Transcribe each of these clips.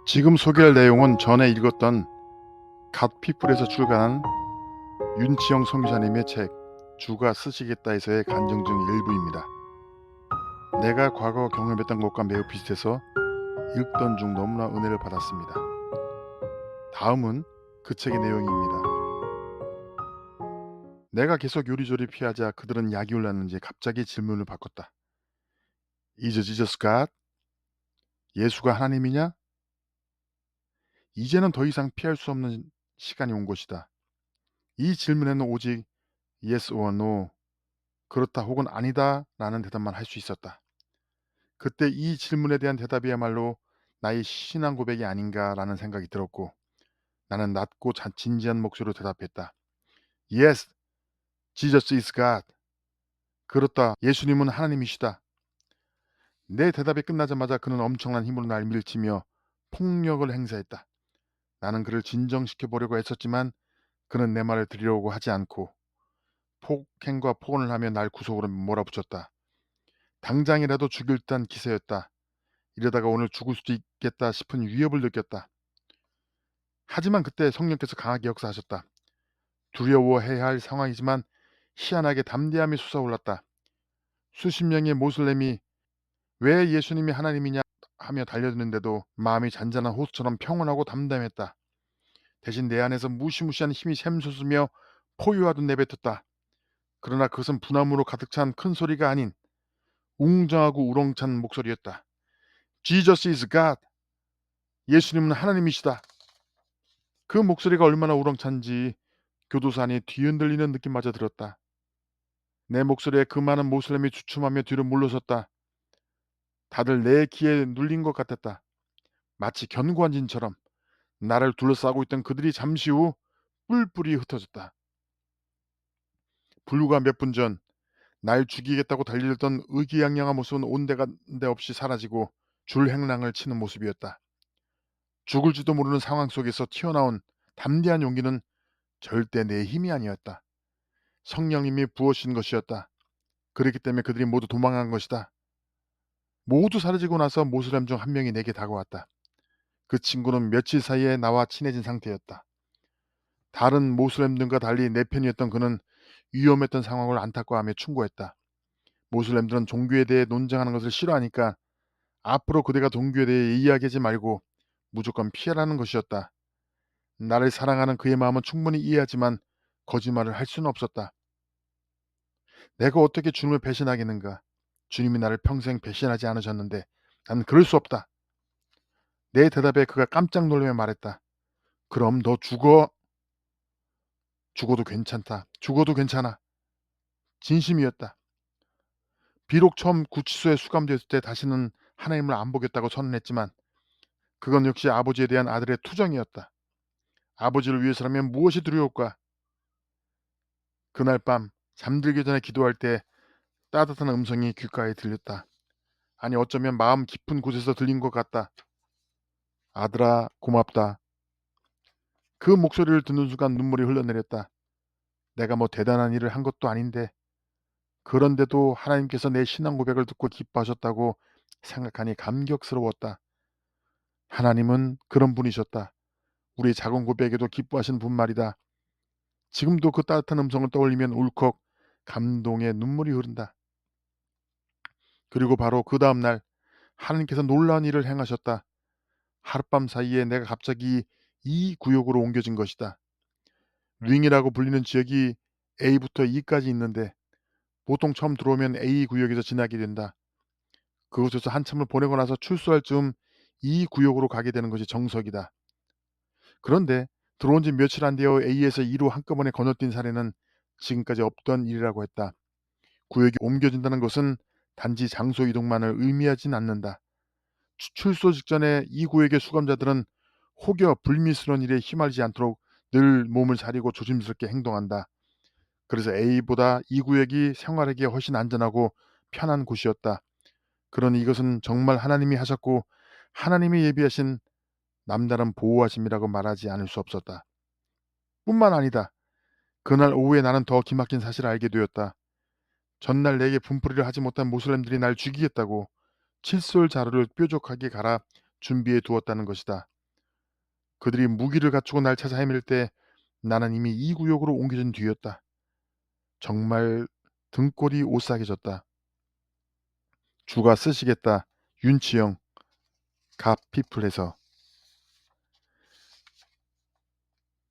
지금 소개할 내용은 전에 읽었던 갓피플에서 출간한 윤치영 선교사님의 책 주가 쓰시겠다에서의 간증 중 일부입니다. 내가 과거 경험했던 것과 매우 비슷해서 읽던 중 너무나 은혜를 받았습니다. 다음은 그 책의 내용입니다. 내가 계속 요리조리 피하자 그들은 약이 올랐는지 갑자기 질문을 바꿨다. Is Jesus God? 예수가 하나님이냐? 이제는 더 이상 피할 수 없는 시간이 온 것이다. 이 질문에는 오직 Yes or No, 그렇다 혹은 아니다 라는 대답만 할 수 있었다. 그때 이 질문에 대한 대답이야말로 나의 신앙 고백이 아닌가라는 생각이 들었고, 나는 낮고 진지한 목소리로 대답했다. Yes, Jesus is God. 그렇다, 예수님은 하나님이시다. 내 대답이 끝나자마자 그는 엄청난 힘으로 날 밀치며 폭력을 행사했다. 나는 그를 진정시켜 보려고 애썼지만 그는 내 말을 들으려고 하지 않고 폭행과 폭언을 하며 날 구석으로 몰아붙였다. 당장이라도 죽일 듯한 기세였다. 이러다가 오늘 죽을 수도 있겠다 싶은 위협을 느꼈다. 하지만 그때 성령께서 강하게 역사하셨다. 두려워해야 할 상황이지만 희한하게 담대함이 솟아올랐다. 수십 명의 모슬렘이 왜 예수님이 하나님이냐 하며 달려드는데도 마음이 잔잔한 호수처럼 평온하고 담담했다. 대신 내 안에서 무시무시한 힘이 샘솟으며 포효하듯 내뱉었다. 그러나 그것은 분함으로 가득 찬 큰 소리가 아닌 웅장하고 우렁찬 목소리였다. Jesus is God. 예수님은 하나님이시다. 그 목소리가 얼마나 우렁찬지 교도소 안이 뒤흔들리는 느낌마저 들었다. 내 목소리에 그 많은 모슬렘이 주춤하며 뒤로 물러섰다. 다들 내 귀에 눌린 것 같았다. 마치 견고한 진처럼 나를 둘러싸고 있던 그들이 잠시 후 뿔뿔이 흩어졌다. 불과 몇 분 전 날 죽이겠다고 달려들던 의기양양한 모습은 온데간데 없이 사라지고 줄행랑을 치는 모습이었다. 죽을지도 모르는 상황 속에서 튀어나온 담대한 용기는 절대 내 힘이 아니었다. 성령님이 부어주신 것이었다. 그렇기 때문에 그들이 모두 도망간 것이다. 모두 사라지고 나서 모슬렘 중 한 명이 내게 다가왔다. 그 친구는 며칠 사이에 나와 친해진 상태였다. 다른 모슬렘들과 달리 내 편이었던 그는 위험했던 상황을 안타까워하며 충고했다. 모슬렘들은 종교에 대해 논쟁하는 것을 싫어하니까 앞으로 그대가 종교에 대해 이야기하지 말고 무조건 피하라는 것이었다. 나를 사랑하는 그의 마음은 충분히 이해하지만 거짓말을 할 수는 없었다. 내가 어떻게 주님을 배신하겠는가? 주님이 나를 평생 배신하지 않으셨는데 난 그럴 수 없다. 내 대답에 그가 깜짝 놀라며 말했다. 그럼 너 죽어. 죽어도 괜찮다. 죽어도 괜찮아. 진심이었다. 비록 처음 구치소에 수감되었을 때 다시는 하나님을 안 보겠다고 선언했지만 그건 역시 아버지에 대한 아들의 투정이었다. 아버지를 위해서라면 무엇이 두려울까? 그날 밤 잠들기 전에 기도할 때 따뜻한 음성이 귓가에 들렸다. 아니 어쩌면 마음 깊은 곳에서 들린 것 같다. 아들아 고맙다. 그 목소리를 듣는 순간 눈물이 흘러내렸다. 내가 뭐 대단한 일을 한 것도 아닌데 그런데도 하나님께서 내 신앙 고백을 듣고 기뻐하셨다고 생각하니 감격스러웠다. 하나님은 그런 분이셨다. 우리 작은 고백에도 기뻐하시는 분 말이다. 지금도 그 따뜻한 음성을 떠올리면 울컥 감동의 눈물이 흐른다. 그리고 바로 그 다음날 하나님께서 놀라운 일을 행하셨다. 하룻밤 사이에 내가 갑자기 이 구역으로 옮겨진 것이다. 링이라고 불리는 지역이 A부터 E까지 있는데 보통 처음 들어오면 A 구역에서 지나게 된다. 그곳에서 한참을 보내고 나서 출소할 즈음 이 구역으로 가게 되는 것이 정석이다. 그런데 들어온 지 며칠 안 되어 A에서 E로 한꺼번에 건너뛴 사례는 지금까지 없던 일이라고 했다. 구역이 옮겨진다는 것은 단지 장소 이동만을 의미하진 않는다. 출소 직전에 이 구역의 수감자들은 혹여 불미스러운 일에 휘말리지 않도록 늘 몸을 사리고 조심스럽게 행동한다. 그래서 A보다 이 구역이 생활하기에 훨씬 안전하고 편한 곳이었다. 그러니 이것은 정말 하나님이 하셨고 하나님이 예비하신 남다른 보호하심이라고 말하지 않을 수 없었다. 뿐만 아니다. 그날 오후에 나는 더 기막힌 사실을 알게 되었다. 전날 내게 분풀이를 하지 못한 모슬렘들이 날 죽이겠다고 칫솔 자루를 뾰족하게 갈아 준비해 두었다는 것이다. 그들이 무기를 갖추고 날 찾아 헤맬 때 나는 이미 이 구역으로 옮겨진 뒤였다. 정말 등골이 오싹해졌다. 주가 쓰시겠다. 윤치영, 갓피플에서.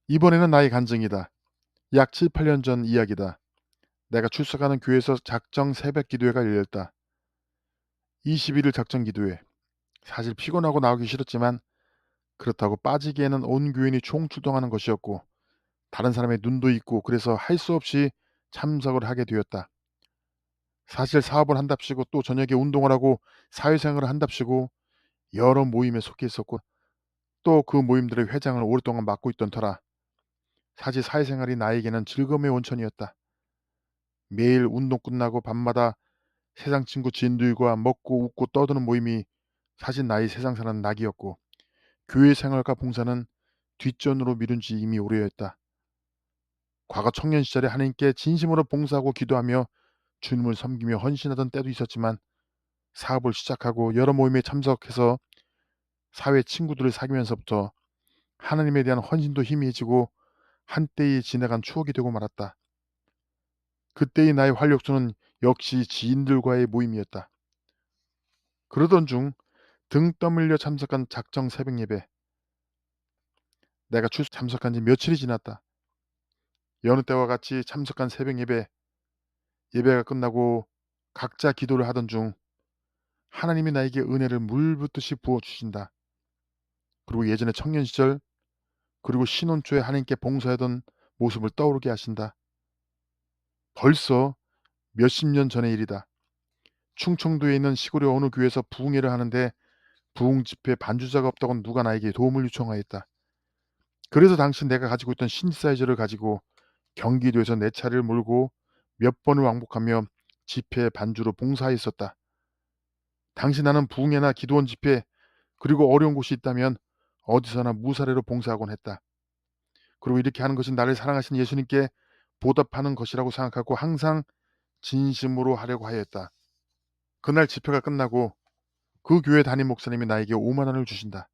이번에는 나의 간증이다. 약 7, 8년 전 이야기다. 내가 출석하는 교회에서 작정 새벽 기도회가 열렸다. 21일 작정 기도회. 사실 피곤하고 나오기 싫었지만 그렇다고 빠지기에는 온 교인이 총출동하는 것이었고 다른 사람의 눈도 있고 그래서 할 수 없이 참석을 하게 되었다. 사실 사업을 한답시고 또 저녁에 운동을 하고 사회생활을 한답시고 여러 모임에 속해 있었고 또 그 모임들의 회장을 오랫동안 맡고 있던 터라 사실 사회생활이 나에게는 즐거움의 원천이었다. 매일 운동 끝나고 밤마다 세상 친구 지인들과 먹고 웃고 떠드는 모임이 사실 나의 세상 사는 낙이었고 교회 생활과 봉사는 뒷전으로 미룬 지 이미 오래였다. 과거 청년 시절에 하나님께 진심으로 봉사하고 기도하며 주님을 섬기며 헌신하던 때도 있었지만 사업을 시작하고 여러 모임에 참석해서 사회 친구들을 사귀면서부터 하나님에 대한 헌신도 희미해지고 한때의 지나간 추억이 되고 말았다. 그때의 나의 활력소는 역시 지인들과의 모임이었다. 그러던 중 등 떠밀려 참석한 작정 새벽 예배. 내가 참석한 지 며칠이 지났다. 여느 때와 같이 참석한 새벽 예배, 예배가 끝나고 각자 기도를 하던 중 하나님이 나에게 은혜를 물붓듯이 부어주신다. 그리고 예전에 청년 시절 그리고 신혼 초에 하나님께 봉사하던 모습을 떠오르게 하신다. 벌써 몇십 년 전의 일이다. 충청도에 있는 시골의 어느 교회에서 부흥회를 하는데 부흥 집회 반주자가 없다고 누가 나에게 도움을 요청하였다. 그래서 당시 내가 가지고 있던 신사이저를 가지고 경기도에서 내 차를 몰고 몇 번을 왕복하며 집회 반주로 봉사했었다. 당시 나는 부흥회나 기도원 집회 그리고 어려운 곳이 있다면 어디서나 무사례로 봉사하곤 했다. 그리고 이렇게 하는 것이 나를 사랑하신 예수님께 보답하는 것이라고 생각하고 항상 진심으로 하려고 하였다. 그날 집회가 끝나고 그 교회 담임 목사님이 나에게 5만 원을 주신다.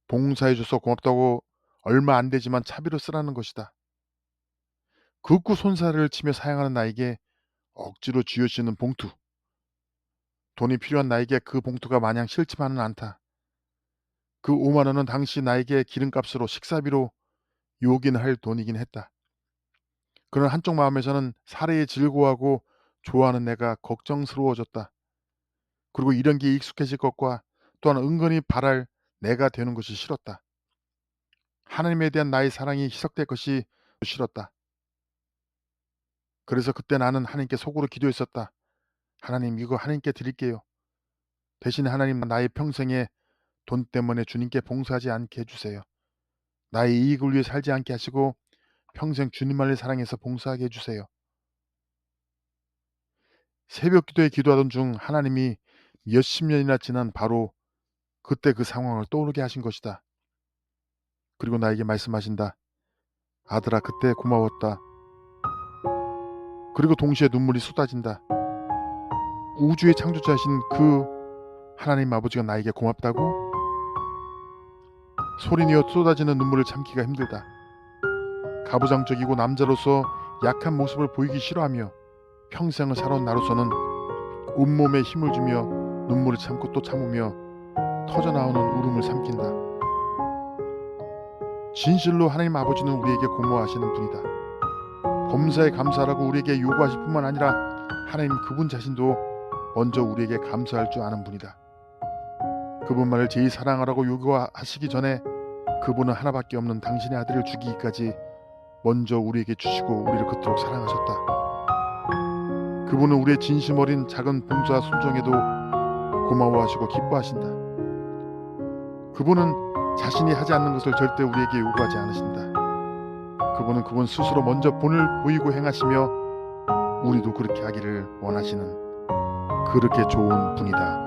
봉사해줘서 고맙다고 얼마 안 되지만 차비로 쓰라는 것이다. 극구 손살을 치며 사양하는 나에게 억지로 쥐어주는 봉투. 돈이 필요한 나에게 그 봉투가 마냥 싫지만은 않다. 그 5만 원은 당시 나에게 기름값으로 식사비로 요긴할 돈이긴 했다. 그런 한쪽 마음에서는 사례에 즐거워하고 좋아하는 내가 걱정스러워졌다. 그리고 이런 게 익숙해질 것과 또한 은근히 바랄 내가 되는 것이 싫었다. 하나님에 대한 나의 사랑이 희석될 것이 싫었다. 그래서 그때 나는 하나님께 속으로 기도했었다. 하나님 이거 하나님께 드릴게요. 대신 하나님 나의 평생에 돈 때문에 주님께 봉사하지 않게 해주세요. 나의 이익을 위해 살지 않게 하시고 평생 주님만을 사랑해서 봉사하게 해주세요. 새벽 기도에 기도하던 중 하나님이 몇십 년이나 지난 바로 그때 그 상황을 떠오르게 하신 것이다. 그리고 나에게 말씀하신다. 아들아 그때 고마웠다. 그리고 동시에 눈물이 쏟아진다. 우주의 창조자신 그 하나님 아버지가 나에게 고맙다고? 소리내어 쏟아지는 눈물을 참기가 힘들다. 가부장적이고 남자로서 약한 모습을 보이기 싫어하며 평생을 살아온 나로서는 온몸에 힘을 주며 눈물을 참고 또 참으며 터져나오는 울음을 삼킨다. 진실로 하나님 아버지는 우리에게 고마워하시는 분이다. 범사에 감사하라고 우리에게 요구하실 뿐만 아니라 하나님 그분 자신도 먼저 우리에게 감사할 줄 아는 분이다. 그분만을 제일 사랑하라고 요구하시기 전에 그분은 하나밖에 없는 당신의 아들을 주기까지 먼저 우리에게 주시고 우리를 그토록 사랑하셨다. 그분은 우리의 진심 어린 작은 봉사와 순종에도 고마워하시고 기뻐하신다. 그분은 자신이 하지 않는 것을 절대 우리에게 요구하지 않으신다. 그분은 그분 스스로 먼저 본을 보이고 행하시며 우리도 그렇게 하기를 원하시는 그렇게 좋은 분이다.